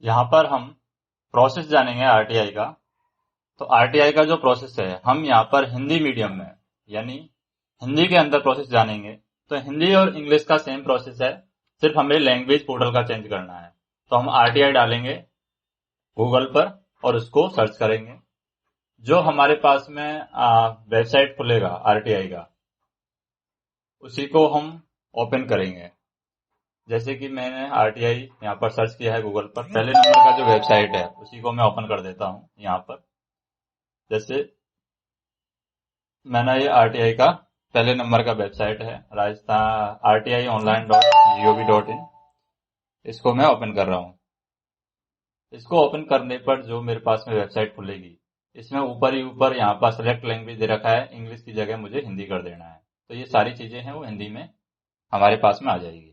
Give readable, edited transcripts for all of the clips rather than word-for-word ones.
यहाँ पर हम प्रोसेस जानेंगे आरटीआई का। तो आरटीआई का जो प्रोसेस है, हम यहाँ पर हिंदी मीडियम में यानी हिंदी के अंदर प्रोसेस जानेंगे। तो हिंदी और इंग्लिश का सेम प्रोसेस है, सिर्फ हमें लैंग्वेज पोर्टल का चेंज करना है। तो हम आरटीआई डालेंगे गूगल पर और उसको सर्च करेंगे। जो हमारे पास में वेबसाइट खुलेगा आरटीआई का, उसी को हम ओपन करेंगे। जैसे कि मैंने आरटीआई यहाँ पर सर्च किया है गूगल पर, पहले नंबर का जो वेबसाइट है उसी को मैं ओपन कर देता हूँ। यहाँ पर जैसे मैंने ये आरटीआई का पहले नंबर का वेबसाइट है, राजस्थान RTIonline.gov.in, इसको मैं ओपन कर रहा हूँ। इसको ओपन करने पर जो मेरे पास में वेबसाइट खुलेगी, इसमें ऊपर ही ऊपर यहाँ पर सेलेक्ट लैंग्वेज दे रखा है, इंग्लिश की जगह मुझे हिंदी कर देना है। तो ये सारी चीजें हैं वो हिंदी में हमारे पास में आ जाएगी।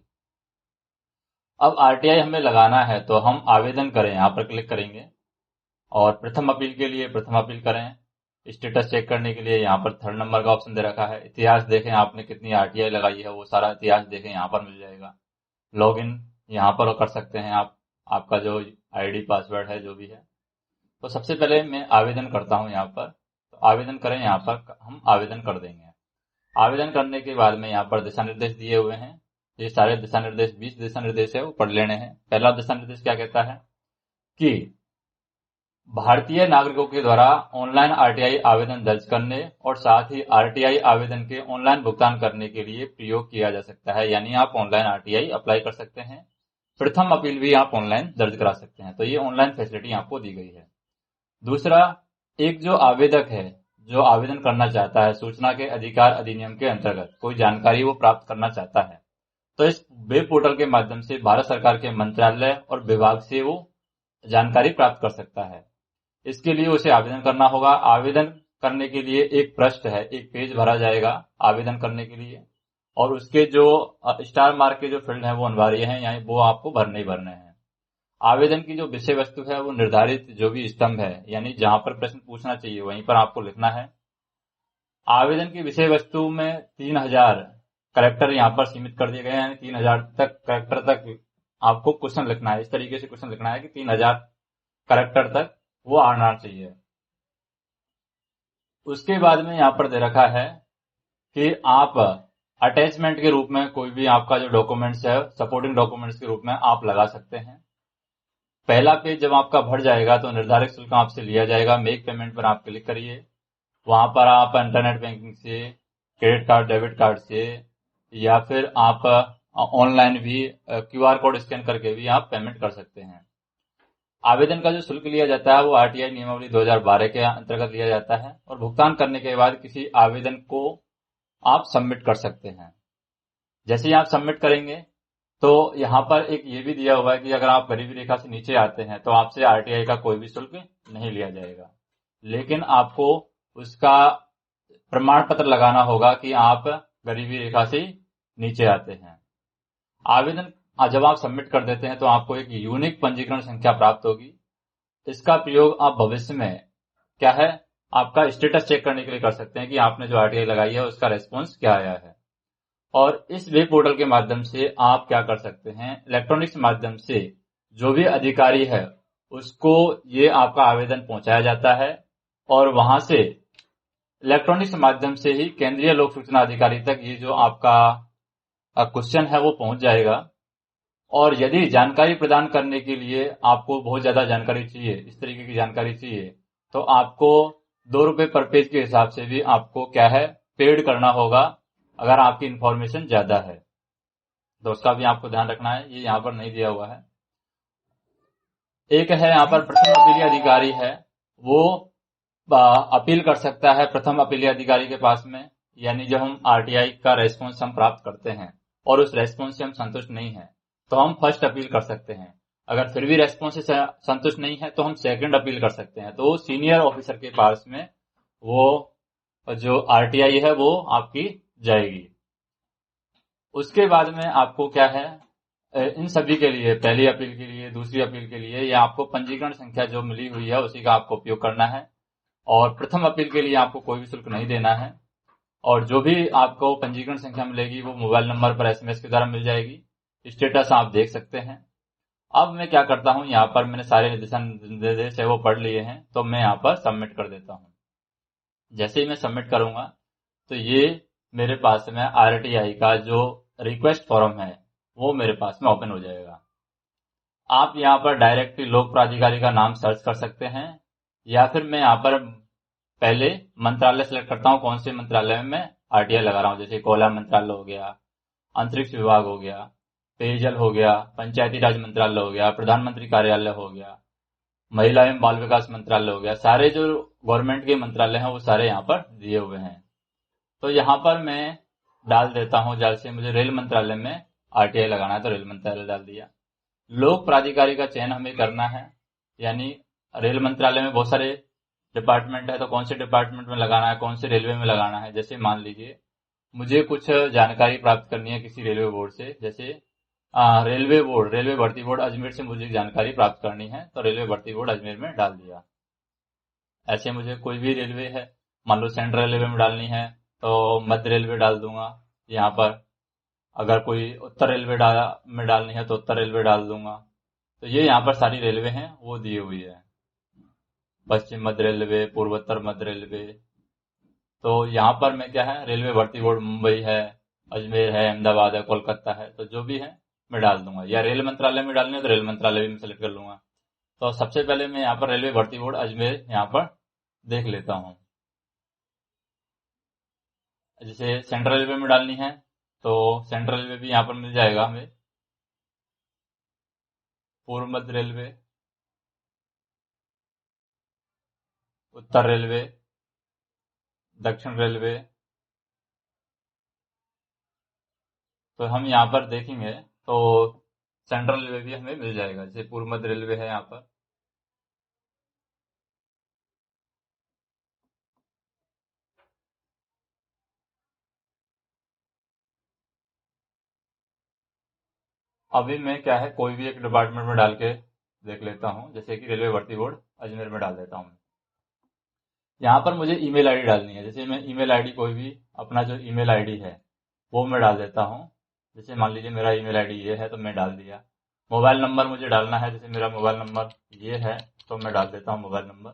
अब आरटीआई हमें लगाना है तो हम आवेदन करें, यहाँ पर क्लिक करेंगे और प्रथम अपील के लिए प्रथम अपील करें। स्टेटस चेक करने के लिए यहाँ पर थर्ड नंबर का ऑप्शन दे रखा है। इतिहास देखें आपने कितनी आरटीआई लगाई है, वो सारा इतिहास देखें, यहाँ पर मिल जाएगा। लॉगिन यहाँ पर कर सकते हैं आप, आपका जो आईडी पासवर्ड है जो भी है। तो सबसे पहले मैं आवेदन करता हूँ यहाँ पर। तो आवेदन करें, यहाँ पर हम आवेदन कर देंगे। आवेदन करने के बाद में यहाँ पर दिशा निर्देश दिए हुए हैं। ये सारे दिशा निर्देश 20 दिशा निर्देश है, वो पढ़ लेने हैं। पहला दिशा निर्देश क्या कहता है कि भारतीय नागरिकों के द्वारा ऑनलाइन आरटीआई आवेदन दर्ज करने और साथ ही आरटीआई आवेदन के ऑनलाइन भुगतान करने के लिए प्रयोग किया जा सकता है। यानी आप ऑनलाइन आरटीआई अप्लाई कर सकते हैं, प्रथम अपील भी आप ऑनलाइन दर्ज करा सकते हैं। तो ये ऑनलाइन फैसिलिटी आपको दी गई है। दूसरा, एक जो आवेदक है जो आवेदन करना चाहता है, सूचना के अधिकार अधिनियम के अंतर्गत कोई जानकारी वो प्राप्त करना चाहता है, तो इस वेब पोर्टल के माध्यम से भारत सरकार के मंत्रालय और विभाग से वो जानकारी प्राप्त कर सकता है। इसके लिए उसे आवेदन करना होगा। आवेदन करने के लिए एक पृष्ठ है, एक पेज भरा जाएगा आवेदन करने के लिए, और उसके जो स्टार मार्क के जो फील्ड है वो अनिवार्य है, यानी वो आपको भरने ही भरने हैं। आवेदन की जो विषय वस्तु है वो निर्धारित जो भी स्तंभ है, यानी जहां पर प्रश्न पूछना चाहिए वहीं पर आपको लिखना है। आवेदन की विषय वस्तु में 3000 कैरेक्टर यहाँ पर सीमित कर दिए गए हैं, यानी 3000 तक कैरेक्टर तक आपको क्वेश्चन लिखना है। इस तरीके से क्वेश्चन लिखना है कि 3000 कैरेक्टर तक वो आना चाहिए। उसके बाद में यहाँ पर दे रखा है कि आप अटैचमेंट के रूप में कोई भी आपका जो डॉक्यूमेंट्स है, सपोर्टिंग डॉक्यूमेंट्स के रूप में आप लगा सकते हैं। पहला पेज जब आपका भर जाएगा तो निर्धारित शुल्क आपसे लिया जाएगा। मेक पेमेंट पर आप क्लिक करिए। वहां पर आप इंटरनेट बैंकिंग से, क्रेडिट कार्ड, डेबिट कार्ड से, या फिर आप ऑनलाइन भी क्यूआर कोड स्कैन करके भी आप पेमेंट कर सकते हैं। आवेदन का जो शुल्क लिया जाता है वो आरटीआई नियमावली 2012 के अंतर्गत लिया जाता है, और भुगतान करने के बाद किसी आवेदन को आप सबमिट कर सकते हैं। जैसे ही आप सबमिट करेंगे तो यहाँ पर एक ये भी दिया हुआ है कि अगर आप गरीबी रेखा से नीचे आते हैं तो आपसे आरटीआई का कोई भी शुल्क नहीं लिया जाएगा, लेकिन आपको उसका प्रमाण पत्र लगाना होगा कि आप गरीबी रेखा से नीचे आते हैं। आवेदन जब आप सबमिट कर देते हैं तो आपको एक यूनिक पंजीकरण संख्या प्राप्त होगी। इसका प्रयोग आप भविष्य में क्या है, आपका स्टेटस चेक करने के लिए कर सकते हैं कि आपने जो आरटीआई लगाई है उसका रेस्पॉन्स क्या आया है। और इस वेब पोर्टल के माध्यम से आप क्या कर सकते हैं, इलेक्ट्रॉनिक्स माध्यम से जो भी अधिकारी है उसको ये आपका आवेदन पहुंचाया जाता है, और वहां से इलेक्ट्रॉनिक्स माध्यम से ही केंद्रीय लोक सूचना अधिकारी तक ये जो आपका क्वेश्चन है वो पहुंच जाएगा। और यदि जानकारी प्रदान करने के लिए आपको बहुत ज्यादा जानकारी चाहिए, इस तरीके की जानकारी चाहिए, तो आपको ₹2 पर पेज के हिसाब से भी आपको क्या है, पेड करना होगा अगर आपकी इंफॉर्मेशन ज्यादा है। तो उसका भी आपको ध्यान रखना है, ये यहाँ पर नहीं दिया हुआ है। एक है यहाँ पर प्रथम अपीलीय अधिकारी है, वो अपील कर सकता है प्रथम अपीलीय अधिकारी के पास में। यानी जब हम आरटीआई का रेस्पॉन्स हम प्राप्त करते हैं और उस रेस्पॉन्स से हम संतुष्ट नहीं है तो हम फर्स्ट अपील कर सकते हैं। अगर फिर भी रेस्पॉन्स से संतुष्ट नहीं है तो हम सेकंड अपील कर सकते हैं। तो सीनियर ऑफिसर के पास में वो जो आरटीआई है वो आपकी जाएगी। उसके बाद में आपको क्या है, इन सभी के लिए, पहली अपील के लिए, दूसरी अपील के लिए, या आपको पंजीकरण संख्या जो मिली हुई है उसी का आपको उपयोग करना है। और प्रथम अपील के लिए आपको कोई भी शुल्क नहीं देना है, और जो भी आपको पंजीकरण संख्या मिलेगी वो मोबाइल नंबर पर एसएमएस के द्वारा मिल जाएगी। स्टेटस आप देख सकते हैं। अब मैं क्या करता हूँ, यहाँ पर मैंने सारे निर्देश है वो पढ़ लिए हैं, तो मैं यहाँ पर सबमिट कर देता हूँ। जैसे ही मैं सबमिट करूंगा तो ये मेरे पास में आरटीआई का जो रिक्वेस्ट फॉर्म है वो मेरे पास में ओपन हो जाएगा। आप यहाँ पर डायरेक्टली लोक प्राधिकारी का नाम सर्च कर सकते हैं, या फिर मैं यहाँ पर पहले मंत्रालय सेलेक्ट करता हूँ, कौन से मंत्रालय में मैं आरटीआई लगा रहा हूँ। जैसे कोयला मंत्रालय हो गया, अंतरिक्ष विभाग हो गया, पेयजल हो गया, पंचायती राज मंत्रालय हो गया, प्रधानमंत्री कार्यालय हो गया, महिला एवं बाल विकास मंत्रालय हो गया। सारे जो गवर्नमेंट के मंत्रालय हैं वो सारे यहाँ पर दिए हुए हैं। तो यहाँ पर मैं डाल देता हूँ, जैसे मुझे रेल मंत्रालय में आरटीआई लगाना है तो रेल मंत्रालय डाल दिया। लोक प्राधिकारी का चयन हमें करना है, यानी रेल मंत्रालय में बहुत सारे डिपार्टमेंट है, तो कौन से डिपार्टमेंट में लगाना है, कौन से रेलवे में लगाना है। जैसे मान लीजिए मुझे कुछ जानकारी प्राप्त करनी है किसी रेलवे बोर्ड से, जैसे रेलवे बोर्ड, रेलवे भर्ती बोर्ड अजमेर से मुझे जानकारी प्राप्त करनी है, तो रेलवे भर्ती बोर्ड अजमेर में डाल दिया। ऐसे मुझे कोई भी रेलवे है, मान लो सेंट्रल रेलवे में डालनी है तो मध्य रेलवे डाल दूंगा यहाँ पर। अगर कोई उत्तर रेलवे में डालनी है तो उत्तर रेलवे डाल दूंगा। तो ये यहाँ पर सारी रेलवे हैं वो दी हुई है, पश्चिम मध्य रेलवे, पूर्वोत्तर मध्य रेलवे। तो यहाँ पर मैं क्या है, रेलवे भर्ती बोर्ड मुंबई है, अजमेर है, अहमदाबाद है, कोलकाता है, तो जो भी है मैं डाल दूंगा। या रेल मंत्रालय में डालनी है तो रेल मंत्रालय भी मैं सेलेक्ट कर लूंगा। तो सबसे पहले मैं यहाँ पर रेलवे भर्ती बोर्ड अजमेर यहाँ पर देख लेता हूँ। जैसे सेंट्रल रेलवे में डालनी है तो सेंट्रल रेलवे भी यहाँ पर मिल जाएगा हमें, पूर्व मध्य रेलवे, उत्तर रेलवे, दक्षिण रेलवे। तो हम यहाँ पर देखेंगे तो सेंट्रल रेलवे भी हमें मिल जाएगा, जैसे पूर्व मध्य रेलवे है यहाँ पर। अभी मैं क्या है, कोई भी एक डिपार्टमेंट में डाल के देख लेता हूँ, जैसे कि रेलवे भर्ती बोर्ड अजमेर में डाल देता हूँ। यहाँ पर मुझे ईमेल आईडी डालनी है, जैसे मैं ईमेल आईडी कोई भी अपना जो ईमेल आईडी है वो मैं डाल देता हूँ। जैसे मान लीजिए मेरा ईमेल आईडी ये है तो मैं डाल दिया। मोबाइल नंबर मुझे डालना है, जैसे मेरा मोबाइल नंबर ये है तो मैं डाल देता हूँ मोबाइल नंबर।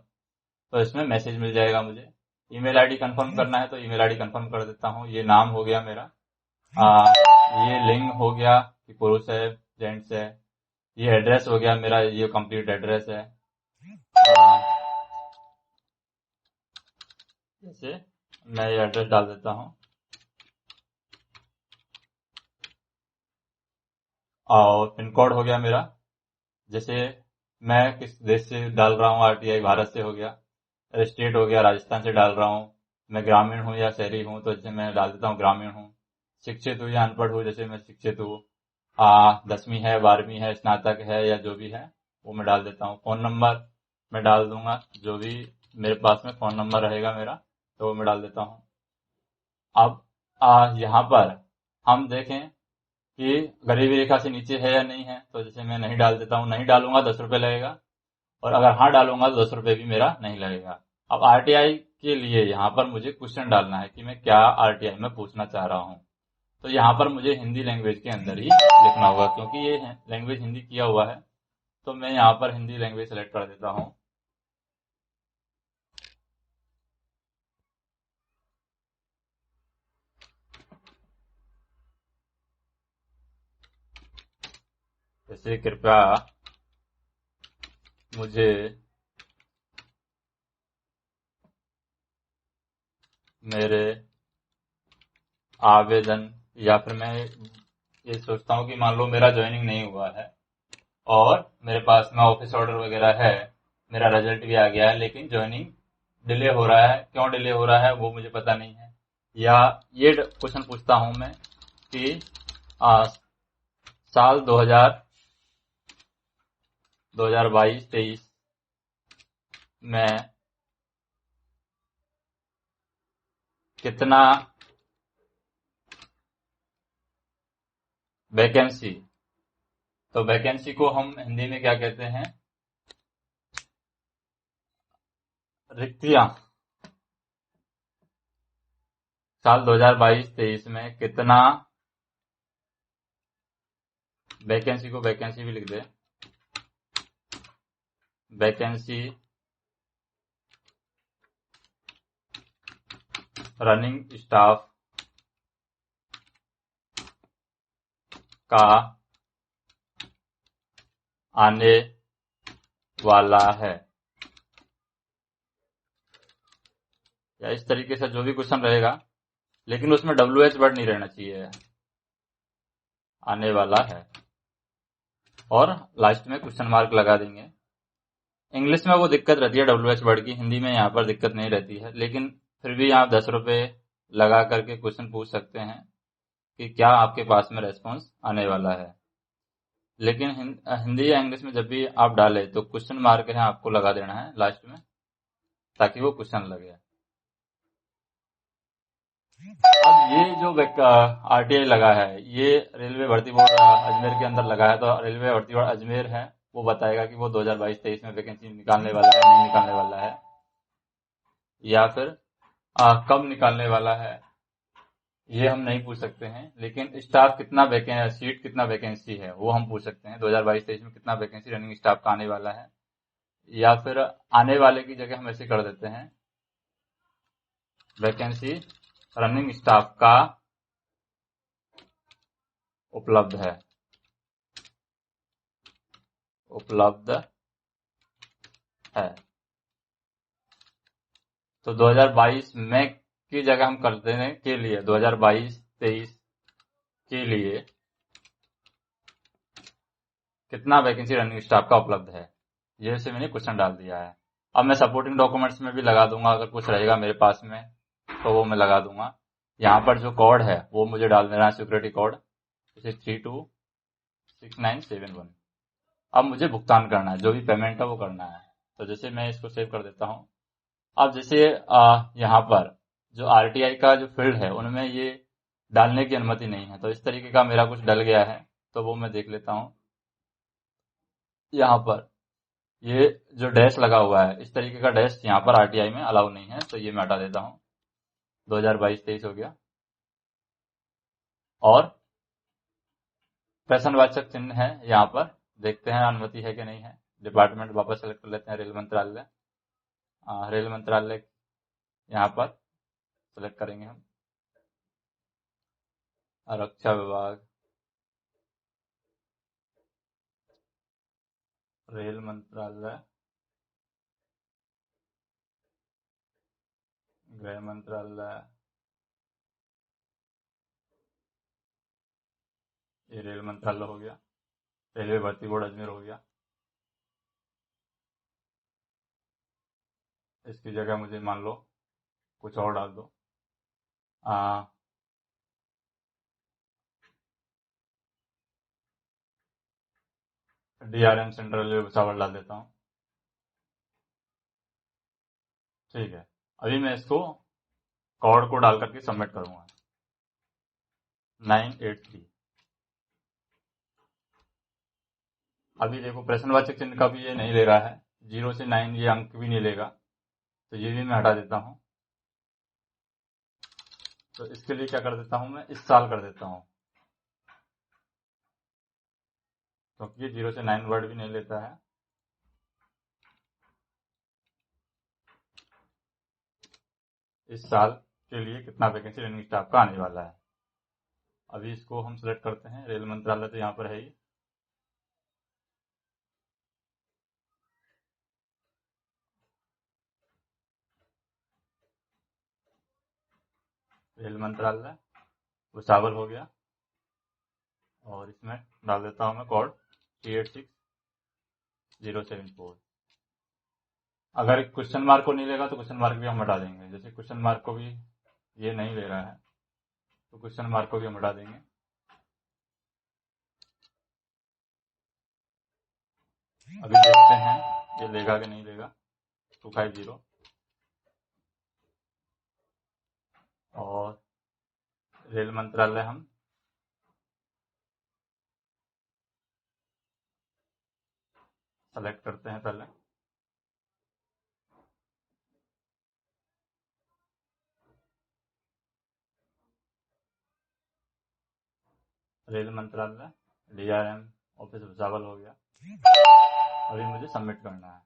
तो इसमें मैसेज मिल जाएगा मुझे। ईमेल आईडी कंफर्म करना है तो ईमेल आईडी कंफर्म कर देता हूँ। ये नाम हो गया मेरा, ये लिंग हो गया कि पुरुष है जेंट्स है। ये एड्रेस हो गया मेरा, ये कंप्लीट एड्रेस है। जैसे मैं ये एड्रेस डाल देता हूँ, और पिन कोड हो गया मेरा। जैसे मैं किस देश से डाल रहा हूँ, आरटीआई भारत से हो गया। स्टेट हो गया, राजस्थान से डाल रहा हूँ। मैं ग्रामीण हूँ या शहरी हूँ, तो जैसे मैं डाल देता हूँ ग्रामीण हूँ। शिक्षित हूँ या अनपढ़ हूँ, जैसे मैं शिक्षित हूँ। 10वीं है, 12वीं है, स्नातक है या जो भी है वो मैं डाल देता हूँ। फोन नंबर मैं डाल दूंगा, जो भी मेरे पास में फोन नंबर रहेगा मेरा तो वो मैं डाल देता हूँ। अब यहाँ पर हम देखें कि गरीबी रेखा से नीचे है या नहीं है, तो जैसे मैं नहीं डाल देता हूँ। नहीं डालूंगा 10 रुपये लगेगा, और अगर हाँ डालूंगा तो 10 रुपये भी मेरा नहीं लगेगा। अब आरटीआई के लिए यहाँ पर मुझे क्वेश्चन डालना है कि मैं क्या आरटीआई में पूछना चाह रहा हूँ। तो यहाँ पर मुझे हिंदी लैंग्वेज के अंदर ही लिखना होगा, क्योंकि ये लैंग्वेज हिंदी किया हुआ है। तो मैं यहाँ पर हिंदी लैंग्वेज सेलेक्ट कर देता हूँ। जैसे कृपया मुझे मेरे आवेदन, या फिर मैं ये सोचता हूँ कि मान लो मेरा ज्वाइनिंग नहीं हुआ है और मेरे पास में ऑफिस ऑर्डर वगैरह है, मेरा रिजल्ट भी आ गया है, लेकिन ज्वाइनिंग डिले हो रहा है। क्यों डिले हो रहा है वो मुझे पता नहीं है। या ये क्वेश्चन पूछता हूँ मैं कि साल 2022-23 में कितना वैकेंसी, तो वैकेंसी को हम हिंदी में क्या कहते हैं, रिक्तियां। साल 2022-23 में कितना वैकेंसी, को वैकेंसी भी लिख दे, वैकेंसी रनिंग स्टाफ का आने वाला है, या इस तरीके से जो भी क्वेश्चन रहेगा, लेकिन उसमें WH वर्ड नहीं रहना चाहिए, आने वाला है, और लास्ट में क्वेश्चन मार्क लगा देंगे। इंग्लिश में वो दिक्कत रहती है WH वर्ड की, हिंदी में यहाँ पर दिक्कत नहीं रहती है, लेकिन फिर भी आप 10 रुपए लगा करके क्वेश्चन पूछ सकते हैं कि क्या आपके पास में रेस्पॉन्स आने वाला है। लेकिन हिंदी या इंग्लिश में जब भी आप डालें तो क्वेश्चन मार्क है आपको लगा देना है लास्ट में, ताकि वो क्वेश्चन लगे। अब ये जो RTI लगा है, ये रेलवे भर्ती बोर्ड अजमेर के अंदर लगा है, तो रेलवे भर्ती बोर्ड अजमेर है, वो बताएगा कि वो 2022-23 में वैकेंसी निकालने वाला है, नहीं निकालने वाला है, या फिर कब निकालने वाला है, ये हम नहीं पूछ सकते हैं। लेकिन स्टाफ कितना सीट कितना वैकेंसी है वो हम पूछ सकते हैं, 2022-23 में कितना वैकेंसी रनिंग स्टाफ का आने वाला है, या फिर आने वाले की जगह हम ऐसे कर देते हैं, वैकेंसी रनिंग स्टाफ का उपलब्ध है। तो 2022 में की जगह हम कर देने के लिए 2022-23 के लिए कितना वैकेंसी रनिंग स्टाफ का उपलब्ध है, ये से मैंने क्वेश्चन डाल दिया है। अब मैं सपोर्टिंग डॉक्यूमेंट्स में भी लगा दूंगा, अगर कुछ रहेगा मेरे पास में तो वो मैं लगा दूंगा। यहाँ पर जो कोड है वो मुझे डाल देना है, सिक्योरिटी कोड 326971। अब मुझे भुगतान करना है, जो भी पेमेंट है वो करना है। तो जैसे मैं इसको सेव कर देता हूँ। अब जैसे यहाँ पर जो RTI का जो फील्ड है उनमें ये डालने की अनुमति नहीं है, तो इस तरीके का मेरा कुछ डल गया है, तो वो मैं देख लेता हूँ। यहाँ पर ये जो डैश लगा हुआ है, इस तरीके का डैश यहाँ पर RTI में अलाउ नहीं है, तो ये मैं हटा देता हूँ। 2022-23 हो गया। और प्रश्नवाचक चिन्ह है यहाँ पर, देखते हैं अनुमति है कि नहीं है। डिपार्टमेंट वापस सेलेक्ट कर लेते हैं, रेल मंत्रालय। रेल मंत्रालय यहाँ पर सेलेक्ट करेंगे हम। रक्षा विभाग, रेल मंत्रालय, गृह मंत्रालय, ये रेल मंत्रालय हो गया। रेलवे भर्ती बोर्ड अजमेर हो गया। इसकी जगह मुझे मान लो कुछ और डाल दो। DRM सेंट्रल रेलवे भुसावल डाल देता हूँ। ठीक है, अभी मैं इसको कोड को डाल करके सबमिट करूंगा। 983। अभी देखो प्रश्नवाचक चिन्ह का भी ये नहीं ले रहा है, 0 से 9 ये अंक भी नहीं लेगा, तो ये भी मैं हटा देता हूँ। तो इसके लिए क्या कर देता हूँ, मैं इस साल कर देता हूँ, क्योंकि ये 0 से 9 वर्ड भी नहीं लेता है। इस साल के लिए कितना वैकेंसी रनिंग स्टाफ का आने वाला है। अभी इसको हम सिलेक्ट करते हैं, रेल मंत्रालय तो यहाँ पर है ही। रेल मंत्रालय भुसावल हो गया, और इसमें डाल देता हूँ मैं कोड 386074। अगर क्वेश्चन मार्क को नहीं लेगा तो क्वेश्चन मार्क भी हम हटा देंगे। जैसे क्वेश्चन मार्क को भी ये नहीं ले रहा है, तो क्वेश्चन मार्क को भी हम हटा देंगे। अभी देखते हैं ये लेगा कि नहीं लेगा। 250 और रेल मंत्रालय हम सेलेक्ट करते हैं पहले। रेल मंत्रालय DRM ऑफिस भुसावल हो गया। अभी मुझे सबमिट करना है।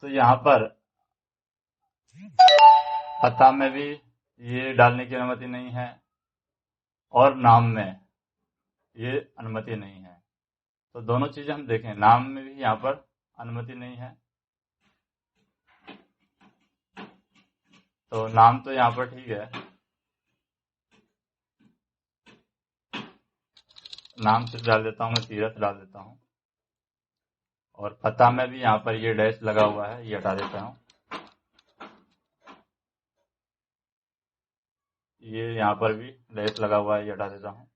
तो यहाँ पर पता में भी ये डालने की अनुमति नहीं है और नाम में ये अनुमति नहीं है। तो दोनों चीजें हम देखें, नाम में भी यहाँ पर अनुमति नहीं है। तो नाम तो यहाँ पर ठीक है, नाम सिर्फ डाल देता हूँ मैं, तीरथ डाल देता हूँ। और पता में भी यहाँ पर ये डैश लगा हुआ है, ये हटा देता हूँ। ये यहाँ पर भी डैश लगा हुआ है, ये हटा देता हूँ।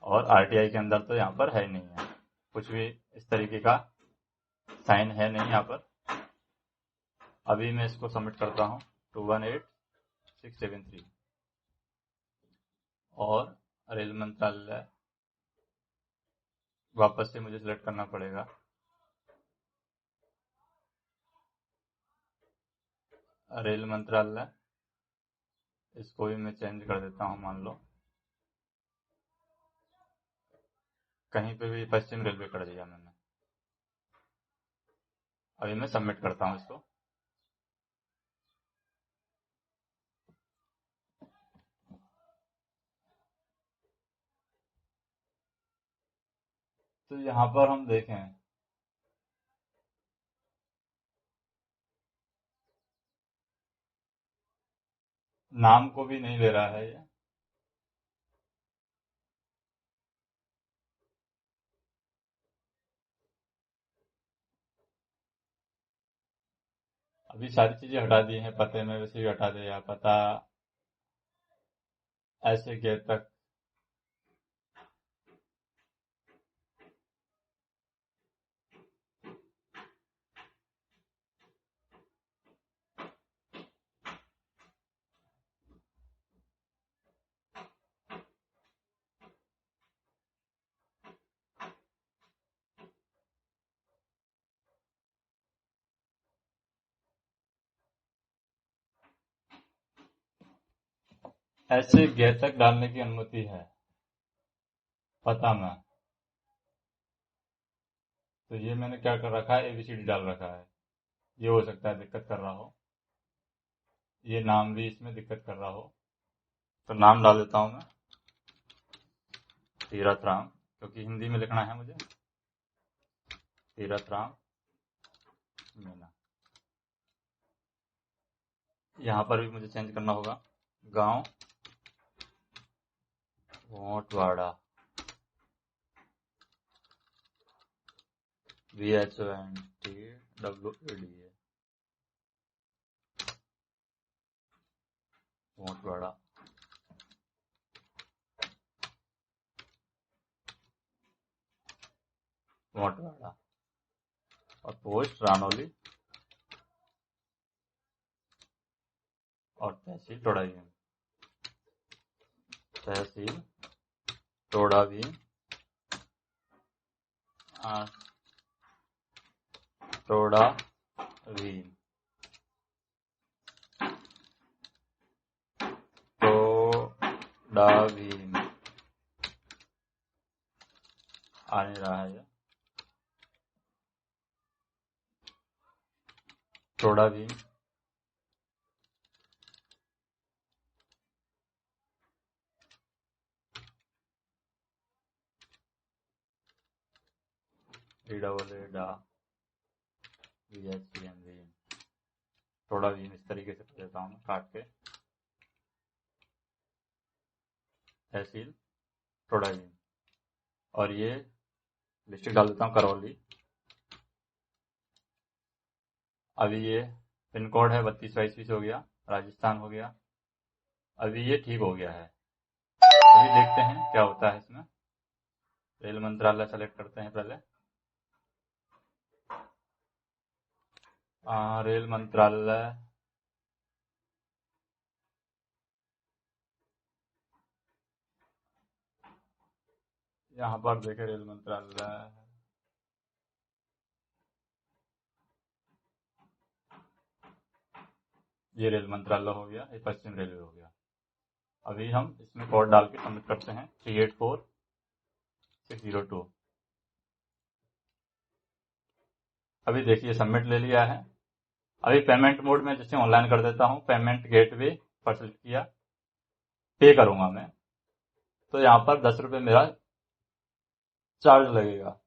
और आरटीआई के अंदर तो यहाँ पर है नहीं है, कुछ भी इस तरीके का साइन है नहीं यहाँ पर। अभी मैं इसको सबमिट करता हूँ 218673 और रेल मंत्रालय वापस से मुझे सिलेक्ट करना पड़ेगा। रेल मंत्रालय, इसको भी मैं चेंज कर देता हूँ। मान लो कहीं पे भी पश्चिम रेलवे कर दिया मैंने। अभी मैं सबमिट करता हूँ इसको। तो यहाँ पर हम देखें, नाम को भी नहीं ले रहा है ये। अभी सारी चीजें हटा दी हैं, पते में वैसे भी हटा दिया, पता ऐसे गेट तक। ऐसे गेट तक डालने की अनुमति है पता में। तो ये मैंने क्या कर रखा है, एबीसीडी डाल रखा है। ये हो सकता है दिक्कत कर रहा हो, ये नाम भी इसमें दिक्कत कर रहा हो। तो नाम डाल देता हूं मैं, तीरथ राम, क्योंकि हिंदी में लिखना है मुझे। तीरथ राम मीना। यहाँ पर भी मुझे चेंज करना होगा, गांव भोटवाड़ा, VHONTWADA, भोटवाड़ा। भोटवाड़ा और पोस्ट रानौली और तहसील टोडाभीम। तहसील टोडाभीम, टोडाभीम, टोडाभीम। आ नहीं रहा है ये, टोडाभीम। DAA VHPM Todabhim. इस तरीके से कर देता हूँ मैं काट के। तहसील टोडाभीम और ये डिस्ट्रिक्ट डाल देता हूँ करौली। अभी ये पिन कोड है 3222 हो गया, राजस्थान हो गया। अभी ये ठीक हो गया है। अभी देखते हैं क्या होता है इसमें। रेल मंत्रालय सेलेक्ट करते हैं पहले। रेल मंत्रालय, यहाँ पर देखे रेल मंत्रालय, ये रेल मंत्रालय हो गया, ये पश्चिम रेलवे हो गया। अभी हम इसमें कोड डाल के सबमिट करते हैं 384602। अभी देखिए सबमिट ले लिया है। अभी पेमेंट मोड में जैसे ऑनलाइन कर देता हूँ, पेमेंट गेटवे पर सेलेक्ट किया, पे करूंगा मैं, तो यहाँ पर 10 रुपये मेरा चार्ज लगेगा।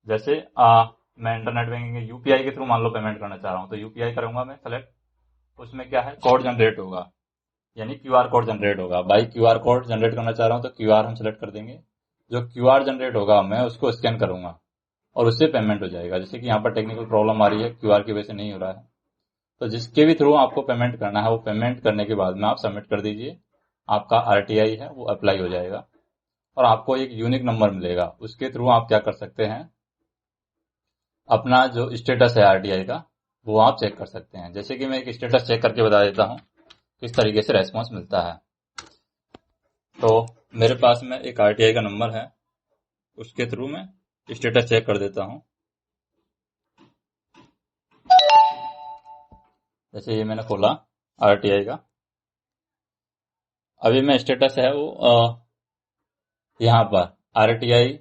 जैसे मैं इंटरनेट बैंकिंग यूपीआई के थ्रू मान लो पेमेंट करना चाह रहा हूँ, तो यूपीआई करूंगा मैं सेलेक्ट। उसमें क्या है, कोड जनरेट होगा, यानी क्यूआर कोड जनरेट होगा। भाई क्यूआर कोड जनरेट करना चाह रहा हूँ तो क्यूआर हम सेलेक्ट कर देंगे। जो क्यूआर जनरेट होगा मैं उसको स्कैन करूंगा और उससे पेमेंट हो जाएगा। जैसे कि यहाँ पर टेक्निकल प्रॉब्लम आ रही है, क्यूआर की वजह से नहीं हो रहा है, तो जिसके भी थ्रू आपको पेमेंट करना है वो पेमेंट करने के बाद में आप सबमिट कर दीजिए, आपका आरटीआई है वो अप्लाई हो जाएगा और आपको एक यूनिक नंबर मिलेगा। उसके थ्रू आप क्या कर सकते हैं, अपना जो स्टेटस है आरटीआई का वो आप चेक कर सकते हैं। जैसे कि मैं एक स्टेटस चेक करके बता देता हूँ किस तरीके से रेस्पॉन्स मिलता है। तो मेरे पास में एक आरटीआई का नंबर है, उसके थ्रू मैं स्टेटस चेक कर देता हूँ। जैसे ये मैंने खोला आरटीआई का, अभी मैं स्टेटस है वो यहाँ पर आरटीआई,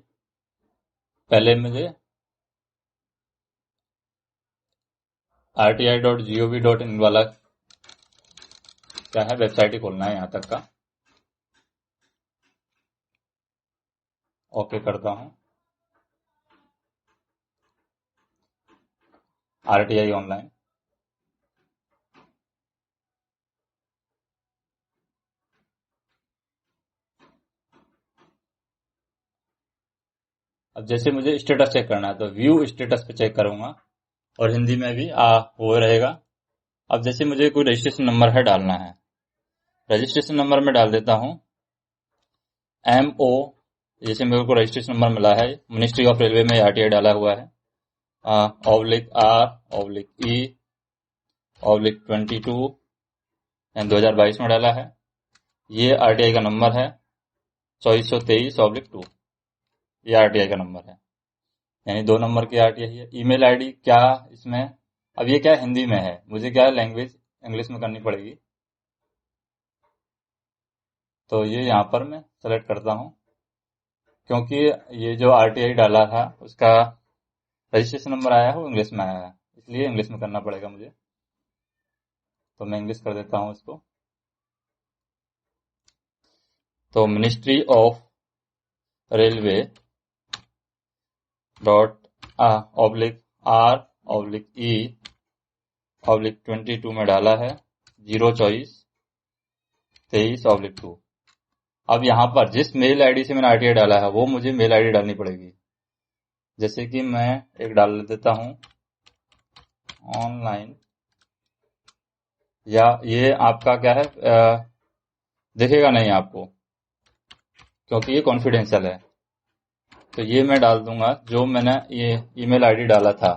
पहले मुझे rti.gov.in वाला क्या है वेबसाइट ही खोलना है यहाँ तक का। ओके करता हूँ, आरटीआई ऑनलाइन। अब जैसे मुझे स्टेटस चेक करना है तो व्यू स्टेटस पे चेक करूंगा और हिंदी में भी वो रहेगा। अब जैसे मुझे कोई रजिस्ट्रेशन नंबर है डालना है, रजिस्ट्रेशन नंबर में डाल देता हूँ MO। जैसे मेरे को रजिस्ट्रेशन नंबर मिला है मिनिस्ट्री ऑफ रेलवे में, आरटीआई डाला हुआ है /R/E/22 एंड 2022 में डाला है। ये आरटीआई का नंबर है 2423/2, ये आरटीआई का नंबर है, यानी 2 नंबर की आरटीआई है। ईमेल आईडी क्या इसमें, अब ये क्या हिंदी में है, मुझे क्या लैंग्वेज इंग्लिश में करनी पड़ेगी, तो ये यहाँ पर मैं सेलेक्ट करता हूँ। क्योंकि ये जो आरटीआई डाला था उसका रजिस्ट्रेशन नंबर आया है वो इंग्लिश में आया है, इसलिए इंग्लिश में करना पड़ेगा मुझे, तो मैं इंग्लिश कर देता हूँ इसको। तो मिनिस्ट्री ऑफ रेलवे ./R/E/22 में डाला है 02423/2। अब यहाँ पर जिस मेल आईडी से मैंने आरटीआई डाला है वो मुझे मेल आईडी डालनी पड़ेगी। जैसे कि मैं एक डाल देता हूँ ऑनलाइन, या ये आपका क्या है दिखेगा नहीं आपको क्योंकि ये कॉन्फिडेंशियल है, तो ये मैं डाल दूंगा जो मैंने ये ईमेल आईडी डाला था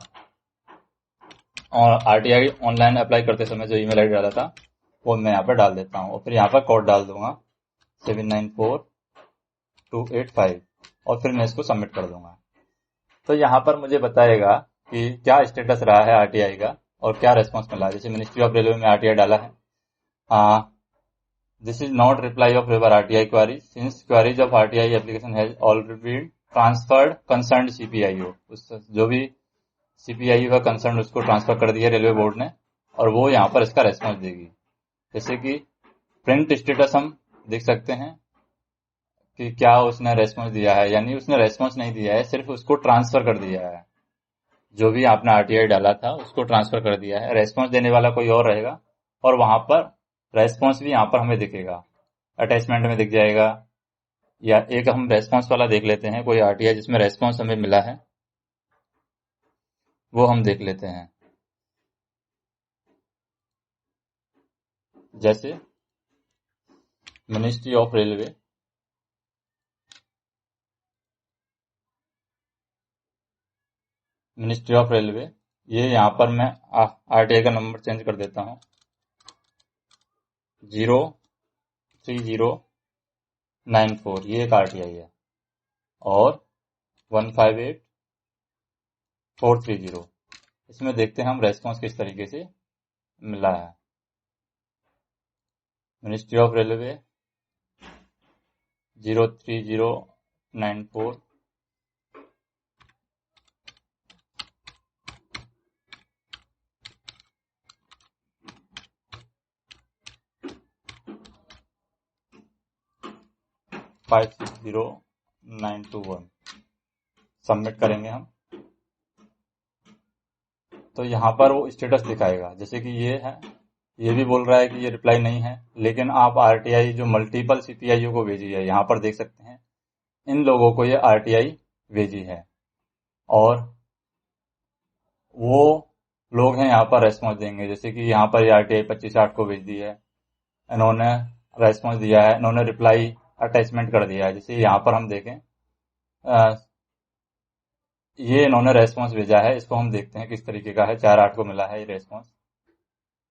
और आरटीआई ऑनलाइन अप्लाई करते समय जो ईमेल आईडी डाला था वो मैं यहाँ पर डाल देता हूँ और फिर यहाँ पर कोड डाल दूंगा 794285 और फिर मैं इसको सबमिट कर दूंगा। तो यहाँ पर मुझे बताएगा कि क्या स्टेटस रहा है आरटीआई का और क्या रेस्पॉन्स मिला। जैसे मिनिस्ट्री ऑफ रेलवे में आरटीआई डाला है, this is not reply of river RTI query since queries of RTI application has already been transferred concern CPIO. जो भी सीपीआईओ का कंसर्न उसको ट्रांसफर कर दिया रेलवे बोर्ड ने और वो यहाँ पर इसका रेस्पॉन्स देगी। जैसे कि प्रिंट स्टेटस हम देख सकते हैं कि क्या उसने रेस्पॉन्स दिया है, यानी उसने रेस्पॉन्स नहीं दिया है, सिर्फ उसको ट्रांसफर कर दिया है। जो भी आपने आरटीआई डाला था उसको ट्रांसफर कर दिया है, रेस्पॉन्स देने वाला कोई और रहेगा और वहां पर रेस्पॉन्स भी यहाँ पर हमें दिखेगा, अटैचमेंट में दिख जाएगा। या एक हम रेस्पॉन्स वाला देख लेते हैं, कोई आरटीआई जिसमें रेस्पॉन्स हमें मिला है वो हम देख लेते हैं। जैसे मिनिस्ट्री ऑफ रेलवे, ये यहाँ पर मैं आरटीआई का नंबर चेंज कर देता हूँ 03094, ये एक आरटीआई है, और 158430। इसमें देखते हैं हम रेस्पॉन्स किस तरीके से मिला है। मिनिस्ट्री ऑफ रेलवे 03094 560921 सबमिट करेंगे हम। तो यहाँ पर वो स्टेटस दिखाएगा, जैसे कि ये है, ये भी बोल रहा है कि ये रिप्लाई नहीं है, लेकिन आप आरटीआई जो मल्टीपल सीपीआईओ को भेजी है, यहाँ पर देख सकते हैं इन लोगों को ये आरटीआई भेजी है और वो लोग हैं यहाँ पर रेस्पॉन्स देंगे। जैसे कि यहाँ पर ये आरटीआई 25/8 को भेज दी है, इन्होंने रेस्पॉन्स दिया है, इन्होंने रिप्लाई अटैचमेंट कर दिया है। जैसे यहाँ पर हम देखें, ये इन्होंने रेस्पॉन्स भेजा है, इसको हम देखते हैं किस तरीके का है। 4/8 को मिला है ये रेस्पॉन्स,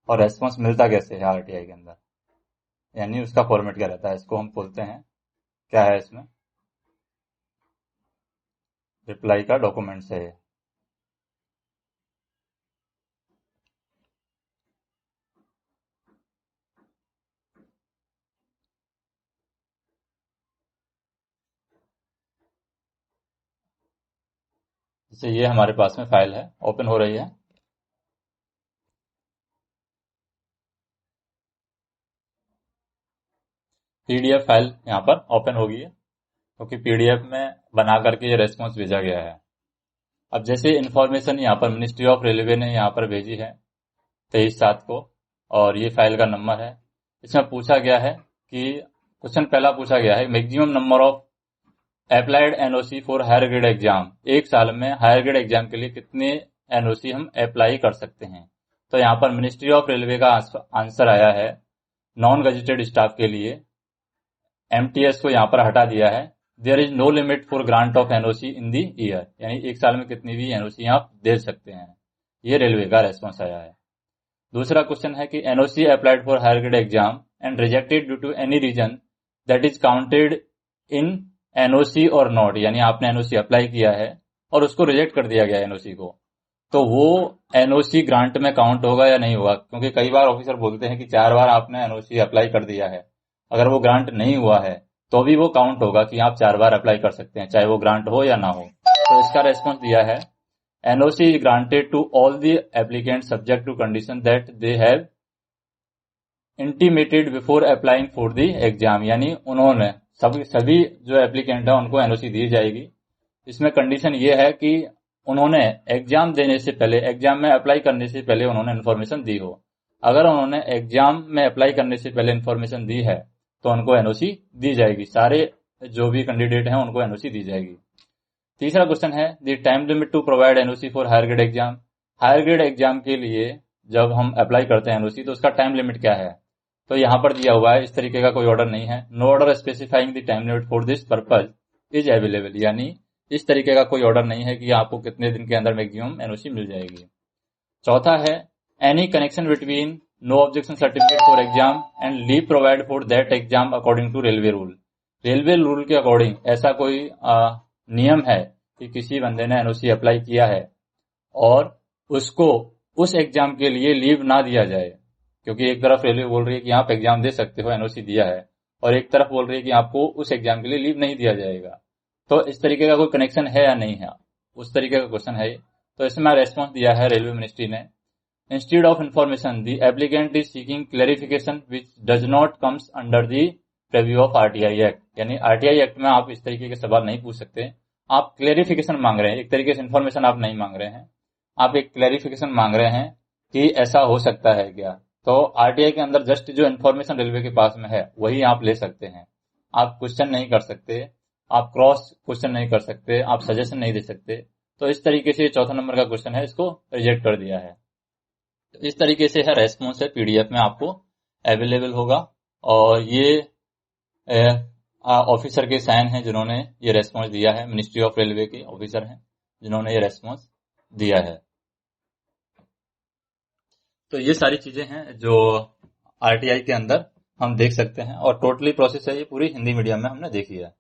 और रेस्पॉन्स मिलता कैसे है आरटीआई के अंदर, यानी उसका फॉर्मेट क्या रहता है, इसको हम खोलते हैं। क्या है इसमें, रिप्लाई का डॉक्यूमेंट्स है ये। जैसे ये हमारे पास में फाइल है, ओपन हो रही है। पीडीएफ फाइल यहाँ पर ओपन होगी है, क्योंकि पीडीएफ में बना करके ये रेस्पॉन्स भेजा गया है। अब जैसे इन्फॉर्मेशन यहाँ पर मिनिस्ट्री ऑफ रेलवे ने यहाँ पर भेजी है 23/7 को, और ये फाइल का नंबर है। इसमें पूछा गया है कि क्वेश्चन पहला पूछा गया है, maximum number of applied NOC for higher grade exam. एक साल में हायर ग्रेड एग्जाम के लिए कितने एनओसी हम अप्लाई कर सकते हैं। तो यहाँ पर मिनिस्ट्री ऑफ रेलवे का आंसर आया है, नॉन गजेटेड स्टाफ के लिए एमटीएस को यहाँ पर हटा दिया है। There is no limit for grant of NOC in the year, यानी एक साल में कितनी भी एनओसी आप दे सकते हैं। ये रेलवे का रेस्पॉन्स आया है। दूसरा क्वेश्चन है कि NOC applied for higher grade exam and rejected due to any reason that is counted in NOC और नॉट, यानी आपने एनओसी अप्लाई किया है और उसको रिजेक्ट कर दिया गया एनओसी को, तो वो एनओसी ग्रांट में काउंट होगा या नहीं होगा। क्योंकि कई बार ऑफिसर बोलते हैं कि 4 बार आपने एनओसी अप्लाई कर दिया है, अगर वो ग्रांट नहीं हुआ है तो भी वो काउंट होगा कि आप 4 बार अप्लाई कर सकते हैं, चाहे वो ग्रांट हो या ना हो। तो इसका रेस्पॉन्स दिया है, NOC is granted to all the applicant subject to condition that they have intimated before applying for the exam, यानी उन्होंने सभी जो एप्लीकेंट है उनको एनओसी दी जाएगी। इसमें कंडीशन ये है कि उन्होंने एग्जाम देने से पहले, एग्जाम में अप्लाई करने से पहले उन्होंने इन्फॉर्मेशन दी हो। अगर उन्होंने एग्जाम में अप्लाई करने से पहले इन्फॉर्मेशन दी है तो उनको एनओसी दी जाएगी, सारे जो भी कैंडिडेट हैं उनको एनओसी दी जाएगी। तीसरा क्वेश्चन है, the time limit to provide NOC for higher grade exam. Higher grade exam के लिए जब हम अप्लाई करते हैं एनओसी तो उसका टाइम लिमिट क्या है। तो यहाँ पर दिया हुआ है, इस तरीके का कोई ऑर्डर नहीं है। No order specifying the time limit for this purpose is available, यानी इस तरीके का कोई ऑर्डर नहीं है कि आपको कितने दिन के अंदर मैक्सिमम एनओसी मिल जाएगी। चौथा है, any connection between no objection certificate for exam and leave provide for that exam according to railway rule. Railway rule के अकॉर्डिंग ऐसा कोई नियम है कि किसी बंदे ने एनओसी अप्लाई किया है और उसको उस एग्जाम के लिए लीव ना दिया जाए, क्योंकि एक तरफ रेलवे बोल रही है कि आप एग्जाम दे सकते हो, एनओसी दिया है, और एक तरफ बोल रही है कि आपको उस एग्जाम के लिए लीव नहीं दिया जाएगा। तो इस तरीके का कोई कनेक्शन है या नहीं है, उस तरीके का क्वेश्चन है। तो इसमें रेस्पॉन्स दिया है रेलवे मिनिस्ट्री ने, instead of information the applicant is seeking clarification which does not comes under the preview of RTI act, यानी आरटीआई एक्ट में आप इस तरीके के सवाल नहीं पूछ सकते। आप क्लैरिफिकेशन मांग रहे हैं, एक तरीके से इन्फॉर्मेशन आप नहीं मांग रहे हैं, आप एक क्लैरिफिकेशन मांग रहे हैं कि ऐसा हो सकता है क्या। तो आरटीआई के अंदर जस्ट जो इन्फॉर्मेशन रेलवे के पास में है वही आप ले सकते हैं, आप क्वेश्चन नहीं कर सकते, आप क्रॉस क्वेश्चन नहीं कर सकते, आप सजेशन नहीं दे सकते। तो इस तरीके से 4 नंबर का क्वेश्चन है, इसको रिजेक्ट कर दिया है। तो इस तरीके से है रेस्पॉन्स है, पीडीएफ में आपको अवेलेबल होगा। और ये ऑफिसर के साइन हैं जिन्होंने ये रेस्पॉन्स दिया है, मिनिस्ट्री ऑफ रेलवे के ऑफिसर हैं जिन्होंने ये रेस्पॉन्स दिया है। तो ये सारी चीजें हैं जो आरटीआई के अंदर हम देख सकते हैं, और टोटली प्रोसेस है ये पूरी हिंदी मीडियम में हमने देखी है।